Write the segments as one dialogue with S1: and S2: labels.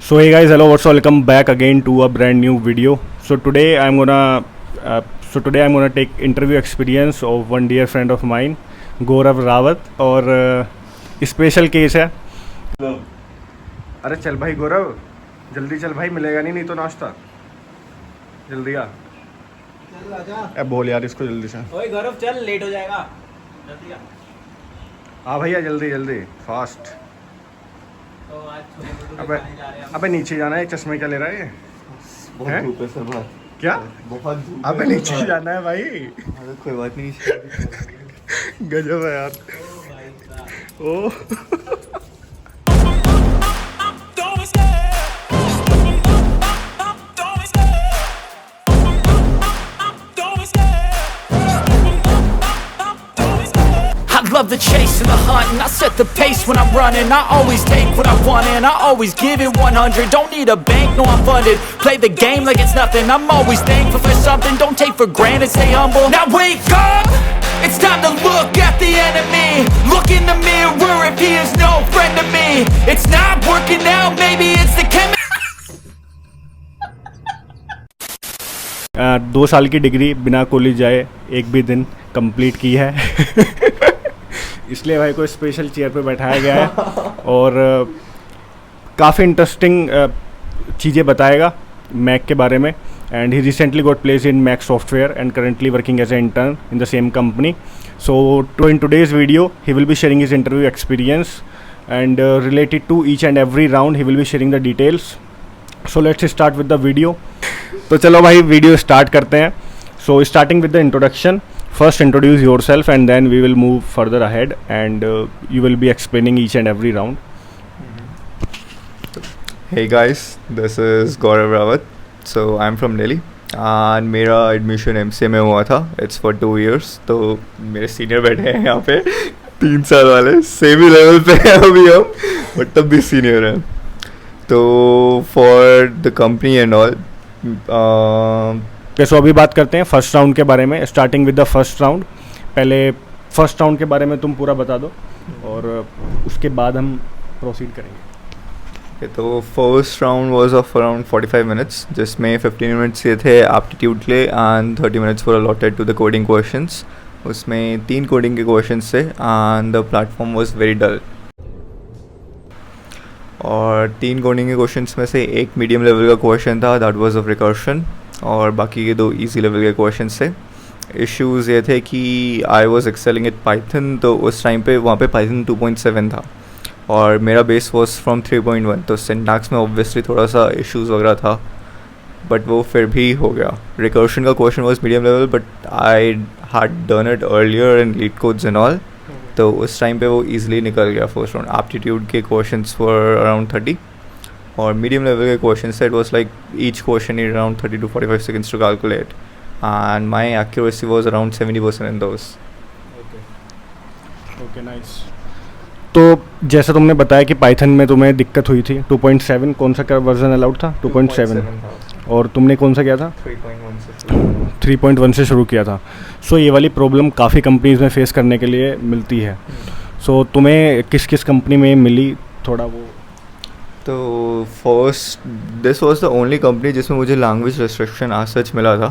S1: So hey guys, hello, what's welcome back again to a brand new video. Today I'm gonna take interview experience of one dear friend of mine, गौरव रावत. और special case है. अरे चल भाई गौरव, जल्दी चल भाई, मिलेगा नहीं तो नाश्ता. जल्दी आ.
S2: चल आजा.
S1: अब बोल यार इसको जल्दी से.
S2: ओए गौरव चल, लेट हो जाएगा. जल्दी आ.
S1: हाँ भैया जल्दी जल्दी फास्ट.
S2: तो आज छोटे
S1: अबे अबे नीचे जाना है. चश्मे क्या ले रहा है ये?
S3: बहुत धूप है सर बाहर.
S1: क्या?
S3: बहुत धूप.
S1: अबे नीचे जाना है भाई.
S3: अरे कोई बात नहीं.
S1: गजब है यार. ओ
S4: I love the chase and the hunt, and I set the pace when I'm running. I always take what I want and I always give it 100. Don't need a bank, no I'm funded. Play the game like it's nothing. I'm always thankful for something. Don't take for granted, stay humble. Now wake up, it's time to look at the enemy. Look in the mirror if he is no friend to me. It's not working out, maybe it's the chemistry.
S1: 2 साल की degree बिना college जाए एक भी दिन complete की है. इसलिए भाई को स्पेशल चेयर पे बैठाया गया है और काफ़ी इंटरेस्टिंग चीज़ें बताएगा मैक के बारे में. And he recently got place in MAQ software and currently working as a intern in the same company. So in today's video he will be sharing his interview experience and related to each and every round he will be sharing the details. So let's start with the video. तो चलो भाई video start करते हैं. So starting with the introduction. First introduce yourself and then we will move further ahead and you will be explaining each and every round.
S3: Hey guys, this is Gaurav Rawat. So I'm from Delhi and मेरा admission MCA में हुआ था. It's for 2 years. तो मेरे senior बैठे हैं यहाँ पे 3 साल वाले. सेम ही लेवल पे हैं अभी हम, बट तब भी सीनियर हैं. तो for the company and all.
S1: So अभी बात करते हैं फर्स्ट राउंड के बारे में. Starting with the first round. पहले फर्स्ट राउंड के बारे में तुम पूरा बता दो और उसके बाद हम प्रोसीड करेंगे.
S3: तो first round was of around 45 minutes, जिसमें 15 मिनट्स ये थे एप्टीट्यूड के and 30 minutes were allotted to the coding questions. उसमें 3 कोडिंग के क्वेश्चंस थे and the platform was very dull. और 3 कोडिंग के क्वेश्चंस में से एक मीडियम लेवल का क्वेश्चन था, दैट वाज ऑफ रिकर्शन, और बाकी के 2 इजी लेवल के क्वेश्चंस थे. इश्यूज़ ये थे कि आई वाज एक्सेलिंग एट पाइथन, तो उस टाइम पे वहाँ पे पाइथन 2.7 था और मेरा बेस वाज फ्रॉम 3.1. तो सिंटैक्स में ऑब्वियसली थोड़ा सा इश्यूज़ वगैरह था, बट वो फिर भी हो गया. रिकर्शन का question was medium level, but I had done it earlier in lead codes and all, तो उस टाइम पे वो ईजिली निकल गया फर्स्ट राउंड. एप्टीट्यूड के क्वेश्चंस वर अराउंड 30 और मीडियम लेवल के क्वेश्चन से it was like each question need around 30 to 45 seconds to calculate and my accuracy was around 70% in those.
S1: Okay nice. तो जैसा तुमने बताया कि पाइथन में तुम्हें दिक्कत हुई थी. 2.7 कौन सा क्या वर्जन अलाउड था? 2.7. और तुमने कौन सा किया था? 3.1 से शुरू किया था. सो ये वाली प्रॉब्लम काफ़ी कंपनीज में फेस करने के लिए मिलती है. सो तुम्हें किस किस कंपनी में मिली थोड़ा वो?
S3: तो first this was the only company जिसमें मुझे लैंग्वेज रिस्ट्रिक्शन आज सच मिला था,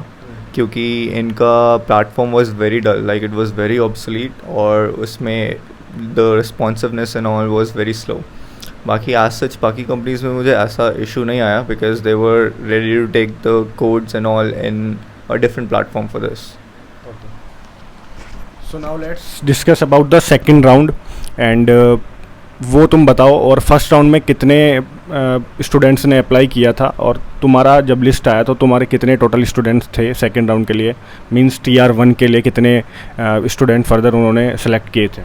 S3: क्योंकि इनका platform was very dull, like it was very obsolete, और उसमें the responsiveness and all was very slow. बाकी आज सच बाकी कंपनीज में मुझे ऐसा इशू नहीं आया, because they were ready to take the codes and all in a different platform for this.
S1: So now let's discuss about the second round and वो तुम बताओ. और फर्स्ट राउंड में कितने स्टूडेंट्स ने अप्लाई किया था, और तुम्हारा जब लिस्ट आया तो तुम्हारे कितने टोटल स्टूडेंट्स थे सेकंड राउंड के लिए? मींस TR1 के लिए कितने स्टूडेंट फर्दर उन्होंने सेलेक्ट किए थे?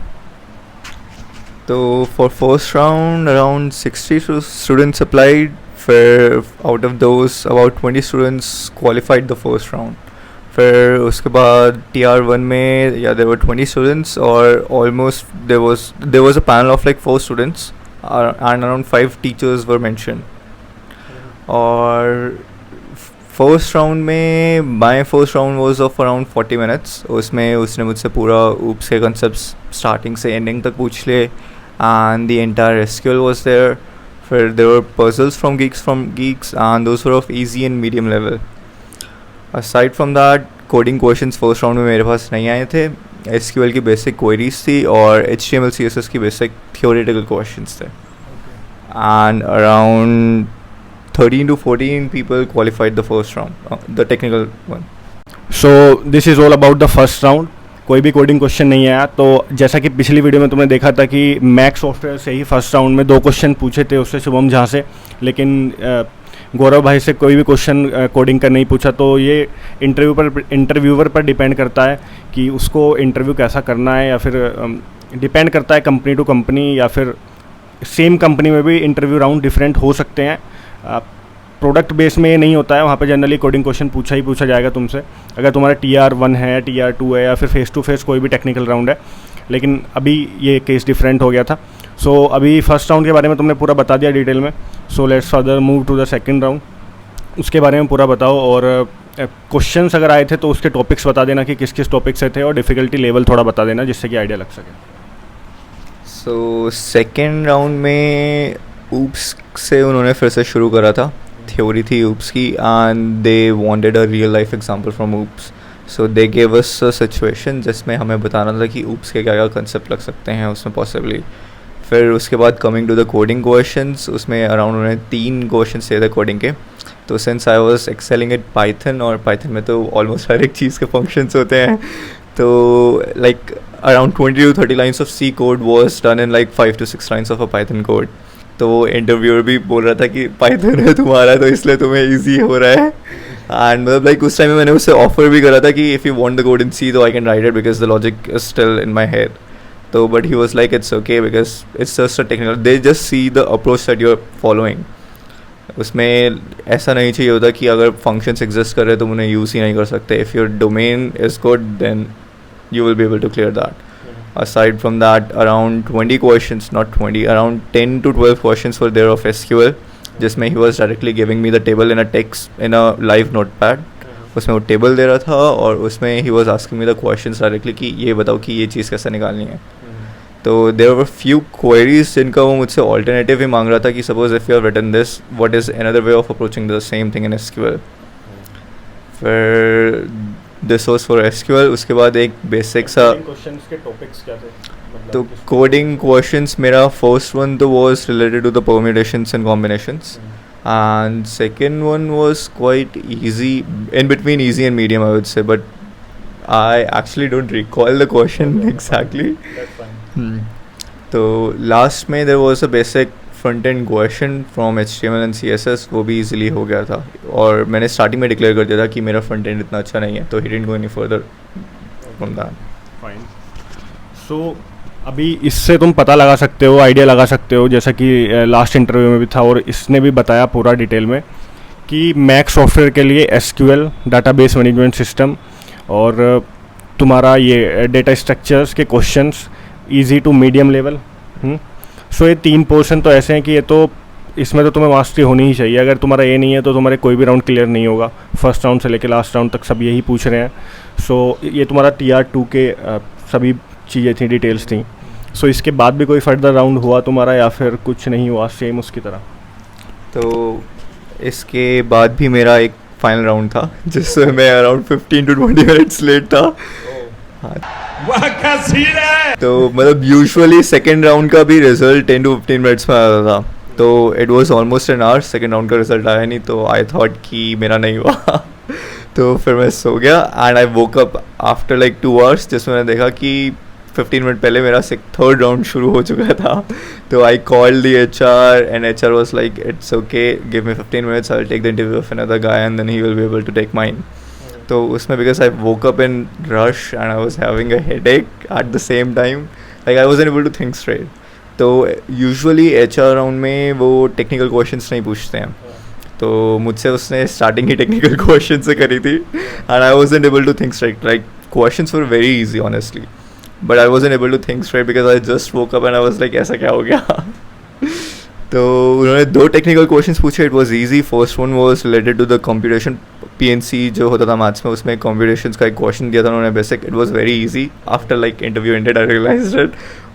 S3: तो for first round around 60 students applied. फिर out of those about 20 students qualified the first round. फिर उसके बाद TR1 में या देयर वर 20 स्टूडेंट्स और almost there was a panel of like 4 students and around 5 teachers were mention. और first round में my first round was of around 40 minutes. उसमें उसने मुझसे पूरा ऊप्स के कंसेप्ट स्टार्टिंग से एंडिंग तक पूछ लिए and the entire SQL was there. फिर there were puzzles from geeks and those were of easy and medium level. Aside from that, coding questions first round में मेरे पास नहीं आए थे. SQL की बेसिक क्वेरीज थी और HTML CSS की बेसिक थियोरेटिकल क्वेश्चंस थे. And around 13 to 14 people qualified the first round, the technical one.
S1: So this is all about the first round. कोई भी कोडिंग क्वेश्चन नहीं आया. तो जैसा कि पिछली वीडियो में तुमने देखा था कि मैक्स सॉफ्टवेयर से ही फर्स्ट राउंड में 2 क्वेश्चन पूछे थे उससे, शुभम झा से, लेकिन गौरव भाई से कोई भी क्वेश्चन कोडिंग का नहीं पूछा. तो ये इंटरव्यूवर पर डिपेंड करता है कि उसको इंटरव्यू कैसा करना है, या फिर डिपेंड करता है कंपनी टू कंपनी, या फिर सेम कंपनी में भी इंटरव्यू राउंड डिफरेंट हो सकते हैं. प्रोडक्ट बेस में ये नहीं होता है, वहाँ पे जनरली कोडिंग क्वेश्चन पूछा जाएगा तुमसे अगर तुम्हारा TR1 है, TR2 है, या फिर फेस टू फेस कोई भी टेक्निकल राउंड है. लेकिन अभी ये केस डिफरेंट हो गया था. सो अभी फर्स्ट राउंड के बारे में तुमने पूरा बता दिया डिटेल में. So let's further move to the second round. उसके बारे में पूरा बताओ, और क्वेश्चंस अगर आए थे तो उसके टॉपिक्स बता देना कि किस किस टॉपिक से थे, और डिफ़िकल्टी लेवल थोड़ा बता देना जिससे कि आइडिया लग सके.
S3: सो सेकेंड राउंड में ऊप्स से उन्होंने फिर से शुरू करा था. थ्योरी थी ऊप्स की and they wanted a real life example from oops. So they gave us a situation जिसमें हमें बताना था कि ऊप्स के क्या क्या कंसेप्ट लग सकते हैं उसमें पॉसिबली. फिर उसके बाद coming to the coding questions, उसमें अराउंड उन्होंने 3 क्वेश्चन दिए थे कोडिंग के. तो since I was excelling at Python, और पाइथन में तो ऑलमोस्ट हर एक चीज़ के फंक्शंस होते हैं, तो like around 20 to 30 lines of C code was done in like 5 to 6 lines of a Python code. तो वो इंटरव्यूअर भी बोल रहा था कि पाइथन है तुम्हारा तो इसलिए तुम्हें ईजी हो रहा है. एंड मतलब लाइक उस टाइम में मैंने उससे ऑफर भी करा था कि if you want the code in C तो I can write it because the logic is still in my head. तो but he was like it's okay because it's just a technical, they just see the approach that you are following. उसमें ऐसा नहीं चाहिए होता कि अगर functions exist कर रहे तो उन्हें यूज़ ही नहीं कर सकते. If your domain is good then you will be able to clear that. Aside from that, around 20 questions, not 20, around 10 to 12 questions were there of SQL, जिसमें he was directly giving me the table in a text in a live notepad. उसमें वो table दे रहा था और उसमें he was asking me the questions directly कि ये बताओ कि ये चीज़ कैसे निकालनी है. तो there were few queries जिनका वो मुझसे alternative ही मांग रहा था कि suppose if you have written this, what is another way of approaching the same thing in SQL. फिर दिस वॉज फॉर SQL. उसके बाद एक बेसिक सा
S1: क्वेश्चंस के टॉपिक्स क्या थे?
S3: तो कोडिंग क्वेश्चंस मेरा फर्स्ट वन तो was related to the permutations and combinations, and second one was quite easy, in between easy and medium I would say, but I actually don't recall the question exactly. तो last में there was a basic front end question from HTML and CSS, वो भी easily हो गया था. और मैंने starting में डिक्लेयर कर दिया था कि मेरा फ्रंट एंड इतना अच्छा नहीं है, तो he didn't go any further from that.
S1: Fine. So अभी इससे तुम पता लगा सकते हो, आइडिया लगा सकते हो, जैसा कि लास्ट इंटरव्यू में भी था और इसने भी बताया पूरा डिटेल में, कि मैक सॉफ्टवेयर के लिए SQL डाटाबेस मैनेजमेंट सिस्टम और तुम्हारा ये डेटा स्ट्रक्चर्स के questions easy to medium level. So ये 3 पोर्शन तो ऐसे हैं कि ये तो इसमें तो तुम्हें मास्टरी होनी ही चाहिए. अगर तुम्हारा ये नहीं है तो तुम्हारे कोई भी राउंड क्लियर नहीं होगा. फर्स्ट राउंड से लेकर लास्ट राउंड तक सब यही पूछ रहे हैं. सो ये तुम्हारा TR2 के सभी चीज़ें थी, डिटेल्स थी. सो इसके बाद भी कोई फर्दर राउंड हुआ तुम्हारा या फिर कुछ नहीं हुआ सेम उसकी तरह?
S3: तो इसके बाद भी मेरा एक फाइनल राउंड था जिसमें मैं अराउंड 15 to 20 मिनट्स लेट था.
S5: वाह क्या सीन है.
S3: तो मतलब यूजुअली सेकेंड राउंड का भी रिजल्ट 10 to 15 मिनट्स में आता था. तो it was almost an hour. Second round का रिजल्ट आया नहीं, तो आई थॉट कि मेरा नहीं हुआ. तो फिर मैं सो गया and I woke up after like 2 hours, जिसमें मैंने देखा कि 15 मिनट पहले मेरा थर्ड राउंड शुरू हो चुका था. तो I called the HR and HR was like it's okay, give me 15 minutes, I will take the interview of another guy and then he will be able to take mine. तो उसमें because I woke up in rush and I was having a headache at the same time, like I wasn't able to think straight. तो usually HR round में वो technical questions नहीं पूछते हैं, तो मुझसे उसने स्टार्टिंग ही टेक्निकल क्वेश्चन से करी थी and I wasn't able to think straight. Like questions were very easy honestly, but I wasn't able to think straight because I just woke up and I was like ऐसा क्या हो गया. तो उन्होंने 2 technical questions पूछे. It was easy. First one was related to the computation, PNC जो होता था मैथ्स में, उसमें कंप्यूटेशंस का एक क्वेश्चन दिया था उन्होंने basic. It was very easy. After like interview ended I realised it.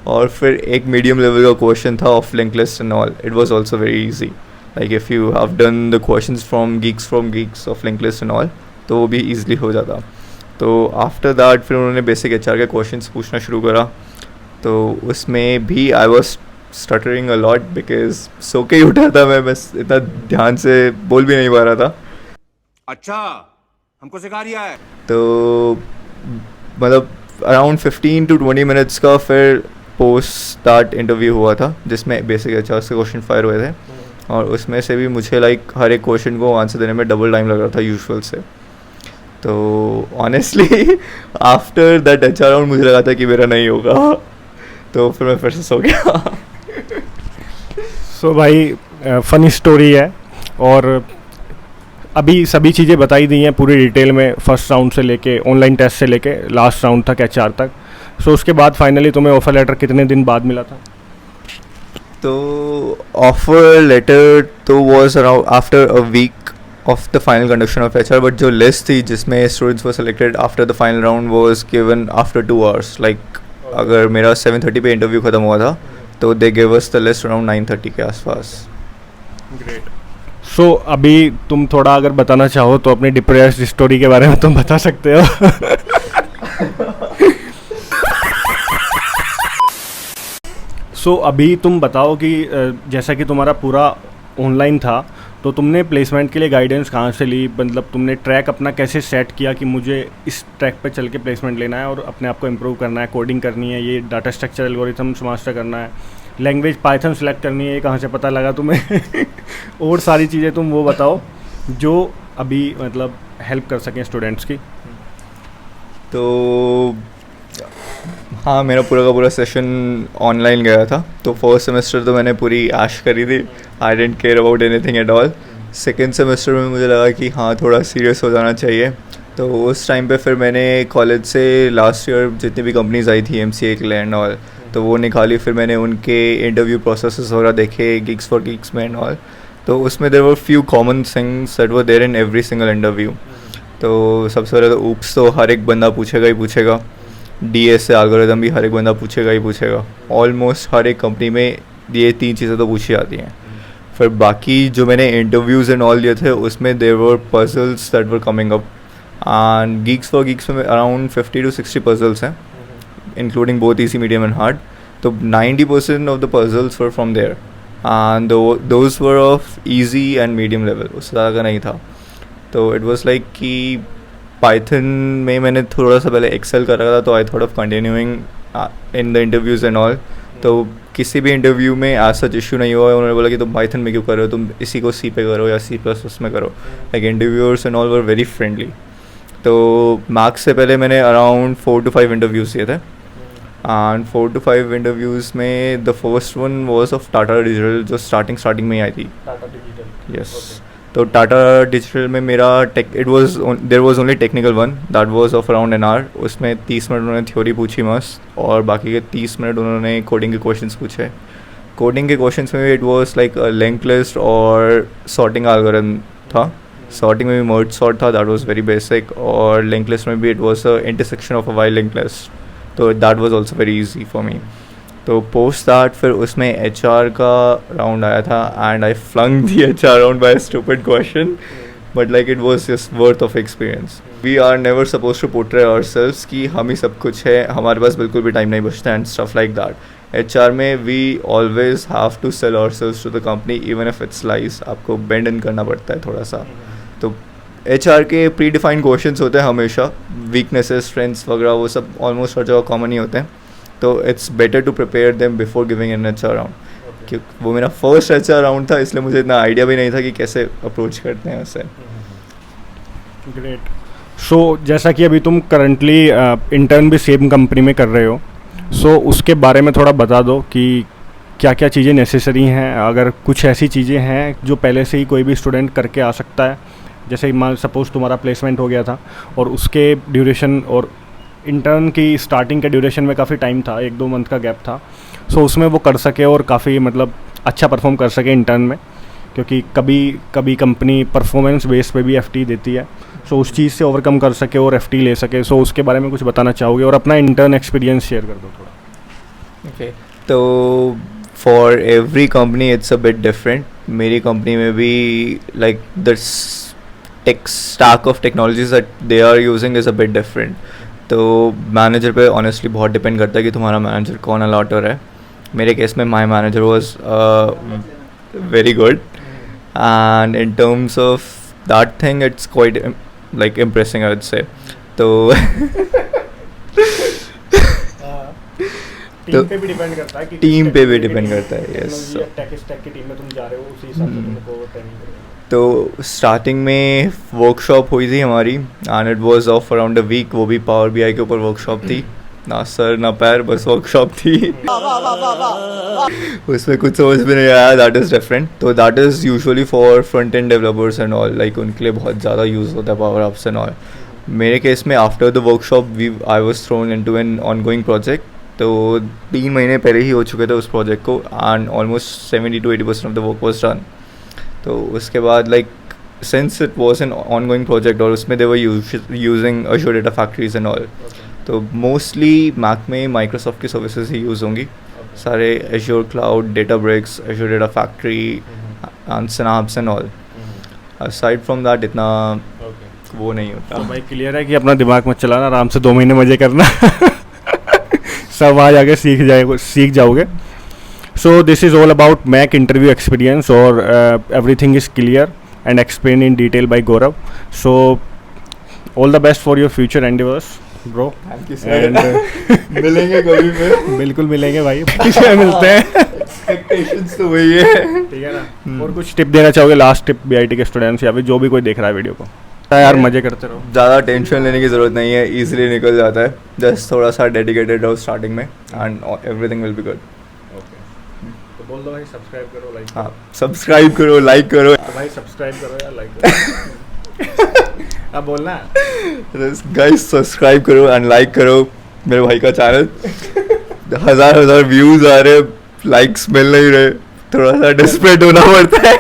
S3: और फिर एक मीडियम लेवल का क्वेश्चन था of link list and all. It was also very easy. Like if you have done the questions from geeks of link list and all, तो वो भी easily हो जाता. तो आफ्टर दैट फिर उन्होंने बेसिक HR के क्वेश्चंस पूछना शुरू करा. तो उसमें भी I was stuttering a lot because so के ही उठा था मैं, बस इतना ध्यान से बोल भी नहीं पा रहा था.
S5: अच्छा, हमको सिखा रिया है.
S3: तो मतलब अराउंड 15 to 20 मिनट्स का फिर पोस्ट दैट इंटरव्यू हुआ था, जिसमें बेसिक HR से क्वेश्चन फायर हुए थे. और उसमें से भी मुझे लाइक हर एक क्वेश्चन को आंसर देने में डबल टाइम लग रहा था यूजुअल से. तो honestly after that HR round मुझे लगा था कि मेरा नहीं होगा, तो फिर मैं फिर से सो गया.
S1: सो भाई फ़नी स्टोरी है, और अभी सभी चीज़ें बताई दी हैं पूरी डिटेल में, फर्स्ट राउंड से लेके ऑनलाइन टेस्ट से लेके लास्ट राउंड तक HR तक. सो उसके बाद फाइनली तुम्हें ऑफर लेटर कितने दिन बाद मिला था?
S3: तो ऑफर लेटर तो was around after a week of the final conduction of HR, but जो लिस्ट थी जिसमें students were selected after the final round was given after 2 hours. Like अगर मेरा 7:30 पे इंटरव्यू ख़त्म हुआ था तो they give us the list around 9:30 के आसपास.
S1: ग्रेट. सो अभी तुम थोड़ा अगर बताना चाहो तो अपनी डिप्रेस्ड स्टोरी के बारे में तुम बता सकते हो. सो अभी तुम बताओ कि जैसा कि तुम्हारा पूरा ऑनलाइन था, तो तुमने प्लेसमेंट के लिए गाइडेंस कहाँ से ली? मतलब तुमने ट्रैक अपना कैसे सेट किया कि मुझे इस ट्रैक पे चल के प्लेसमेंट लेना है और अपने आप को इम्प्रूव करना है, कोडिंग करनी है, ये डाटा स्ट्रक्चर एल्गोरिथम्स मास्टर करना है, लैंग्वेज पाइथन सेलेक्ट करनी है, ये कहाँ से पता लगा तुम्हें? और सारी चीज़ें तुम वो बताओ जो अभी मतलब हेल्प कर सकें स्टूडेंट्स की.
S3: तो हाँ, मेरा पूरा का पूरा सेशन ऑनलाइन गया था. तो फर्स्ट सेमेस्टर तो मैंने पूरी ऐश करी थी. I didn't care about anything at all. Second semester में मुझे लगा कि हाँ थोड़ा सीरियस हो जाना चाहिए. तो उस टाइम पे फिर मैंने कॉलेज से लास्ट ईयर जितनी भी कंपनीज आई थी MCA के लिए एंड ऑल, तो वो निकाली. फिर मैंने उनके इंटरव्यू प्रोसेसेस वगैरह देखे Geeks for Geeks में एंड ऑल. तो उसमें there were few common things that were there in every single interview. तो सबसे पहले तो ऊप्स तो हर एक बंदा पूछेगा ही पूछेगा. DS से एल्गोरिथम भी हर एक बंदा पूछेगा ही पूछेगा. ऑलमोस्ट हर एक कंपनी में ये 3 चीज़ें तो पूछी जाती हैं. फिर बाकी जो मैंने इंटरव्यूज़ एंड ऑल लिए थे उसमें there were puzzles that were coming up. And Geeks for Geeks में अराउंड 50 to 60 पजल्स हैं, including both easy, medium and hard. तो 90% of the puzzles were from there, and those were of easy and medium level. उससे ज़्यादा का नहीं था. तो it was like कि पाइथन में मैंने थोड़ा सा पहले एक्सेल कर रखा था, तो I thought of continuing in the interviews and all. तो किसी भी इंटरव्यू में एज सच इशू नहीं हुआ. उन्होंने बोला कि तुम पाइथन में क्यों कर रहे हो, तुम इसी को C पे करो या C++ में करो. Like interviewers and all were very friendly. तो मैक्स से पहले मैंने अराउंड 4 to 5 इंटरव्यूज़ दिए थे. एंड 4 to 5 इंटरव्यूज़ में the first one was of Tata digital, जो स्टार्टिंग में ही आई थी.
S1: टाटा डिजिटल.
S3: यस. तो टाटा डिजिटल में मेरा there was only technical one that was of around an hour. उसमें 30 मिनट उन्होंने थ्योरी पूछी मस्त, और बाकी के 30 मिनट उन्होंने कोडिंग के क्वेश्चंस पूछे. कोडिंग के क्वेश्चंस में it was like a link list और सॉर्टिंग एल्गोरिथम था. सॉर्टिंग में भी मर्ज सॉर्ट था, दैट वाज वेरी बेसिक. और लिंक लिस्ट में भी it was a intersection of a while link list, तो that was also very easy for me. तो पोस्ट दैट फिर उसमें HR का राउंड आया था, and I flung the HR round by a stupid question, but like it was just worth of experience. We are never suppose to portray ourselves कि हम ही सब कुछ है, हमारे पास बिल्कुल भी टाइम नहीं बचता and stuff like that. HR में we always have to sell ourselves to the company even if it's lies. आपको बेंड इन करना पड़ता है थोड़ा सा. तो HR के प्री डिफाइंड क्वेश्चंस होते हैं हमेशा. वीकनेसेस, स्ट्रेंथ्स वगैरह वो सब ऑलमोस्ट हर जगह कॉमन ही होते हैं. तो it's better to prepare them before giving an HR round. क्योंकि वो मेरा फर्स्ट HR राउंड था, इसलिए मुझे इतना आइडिया भी नहीं था कि कैसे अप्रोच करते हैं उसे.
S1: ग्रेट. सो जैसा कि अभी तुम करंटली इंटर्न भी सेम कंपनी में कर रहे हो, सो उसके बारे में थोड़ा बता दो कि क्या क्या चीज़ें नेसेसरी हैं. अगर कुछ ऐसी चीज़ें हैं जो पहले से ही कोई भी स्टूडेंट करके आ सकता है, जैसे मान सपोज तुम्हारा प्लेसमेंट हो गया था और उसके ड्यूरेशन और इंटर्न की स्टार्टिंग के ड्यूरेशन में काफ़ी टाइम था, 1-2 मंथ का गैप था. सो उसमें वो कर सके और काफ़ी मतलब अच्छा परफॉर्म कर सके इंटर्न में, क्योंकि कभी कंपनी परफॉर्मेंस बेस पे भी FT देती है. सो उस चीज़ से ओवरकम कर सके और FT ले सके. सो उसके बारे में कुछ बताना चाहोगे और अपना इंटर्न एक्सपीरियंस शेयर कर दो थोड़ा.
S3: Okay. तो for every company it's a bit different. मेरी company में भी like the tech stack of technologies that they are using is a bit different. तो मैनेजर पे ऑनेस्टली बहुत डिपेंड करता है कि तुम्हारा मैनेजर कौन अलॉट हो रहा है. मेरे केस में my manager was very good and in terms of that thing it's quite like impressing I would से. तो
S1: टीम पे भी डिपेंड करता है कि
S3: टीम पे भी डिपेंड करता है. यस.
S1: टेक स्टैक की टीम में तुम जा रहे हो उसी हिसाब से तुमको ट्रेनिंग करेंगे.
S3: तो स्टार्टिंग में वर्कशॉप हुई थी हमारी and it was of around a week. वो भी पावर बीआई के ऊपर वर्कशॉप थी. ना सर ना पैर, बस वर्कशॉप थी. उसमें कुछ समझ में नहीं आया. That is different. तो that is usually for front end developers and all. Like उनके लिए बहुत ज़्यादा यूज़ होता है पावर अप्स एंड ऑल. मेरे केस में after the workshop I was thrown into an ongoing project. तो 3 महीने पहले ही हो चुके थे उस प्रोजेक्ट को and almost 70 to 80% of the work was done. तो उसके बाद like since it was an ongoing project और उसमें they were using Azure data factories and all. तो मोस्टली मैक में माइक्रोसॉफ्ट की सर्विसेज ही यूज़ होंगी. सारे Azure cloud, Databricks, Azure data factory and Synapse and all. Aside from that इतना वो नहीं होता.
S1: तो भाई क्लियर है कि अपना दिमाग मत चलाना, आराम से 2 महीने मजे करना. सब आ जाके सीख जाओगे. So this is all about Mac interview experience or everything is clear and explained in detail by Gaurav. So all the best for your future endeavors, bro.
S3: Thank you sir.
S1: And
S3: मिलेंगे कभी फिर.
S1: बिल्कुल मिलेंगे भाई. किसे मिलते हैं.
S3: Expectations तो वही है.
S1: ठीक है ना. और कुछ टिप देना चाहोगे, लास्ट टिप बीआईटी के स्टूडेंट्स या फिर जो भी कोई देख रहा है वीडियो को? यार मजे करते रहो.
S3: ज़्यादा टेंशन लेने की ज़रूरत नहीं है. ईजिली निकल जाता है. जस्ट थोड़ा सा डेडिकेटेड रहो स्टार्टिंग में and everything will be good.
S1: बोल दो भाई सब्सक्राइब करो, लाइक.
S3: हाँ, सब्सक्राइब करो, लाइक करो.
S1: भाई सब्सक्राइब करो या लाइक करो. अब बोलना है.
S3: गाइस सब्सक्राइब करो एंड लाइक करो मेरे भाई का चैनल. हजार व्यूज आ रहे, लाइक्स मिल नहीं रहे. थोड़ा सा डेस्परेट होना पड़ता है.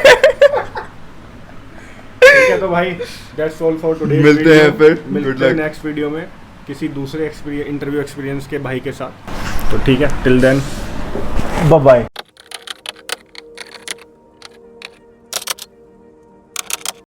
S1: ठीक है तो भाई दैट्स ऑल फॉर टुडे.
S3: मिलते हैं फिर.
S1: मिलते हैं नेक्स्ट वीडियो में किसी दूसरे इंटरव्यू एक्सपीरियंस के भाई के साथ. तो ठीक है, टिल देन बाय बाय.